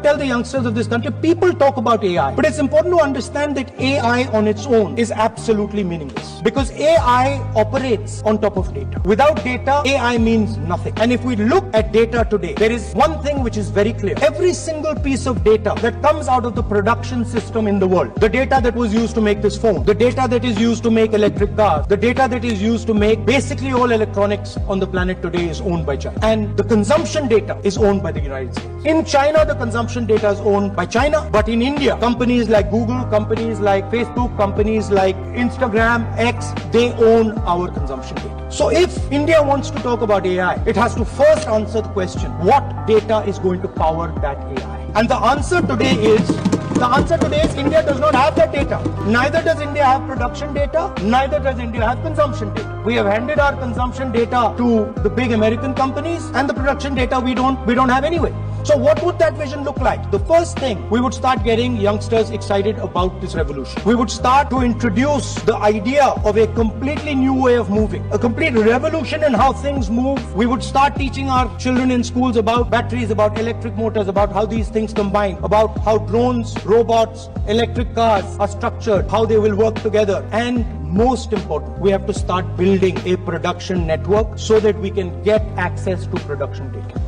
tell the youngsters of this country, people talk about AI, but it's important to understand that AI on its own is absolutely meaningless because AI operates on top of data. Without data, AI means nothing. And if we look at data today, there is one thing which is very clear. Every single piece of data that comes out of the production system in the world, the data that was used to make this phone, the data that is used to make electric cars, the data that is used to make basically all electronics on the planet today is owned by China. And the consumption data is owned by the United States. In China, the consumption data is owned by China, but in India, companies like Google, companies like Facebook, companies like Instagram, X, they own our consumption data. So if India wants to talk about AI, it has to first answer the question, what data is going to power that AI? And the answer today is India does not have that data. Neither does India have production data, neither does India have consumption data. We have handed our consumption data to the big American companies, and the production data we don't have anyway. So what would that vision look like? The first thing, we would start getting youngsters excited about this revolution. We would start to introduce the idea of a completely new way of moving, a complete revolution in how things move. We would start teaching our children in schools about batteries, about electric motors, about how these things combine, about how drones, robots, electric cars are structured, how they will work together. And most important, we have to start building a production network so that we can get access to production data.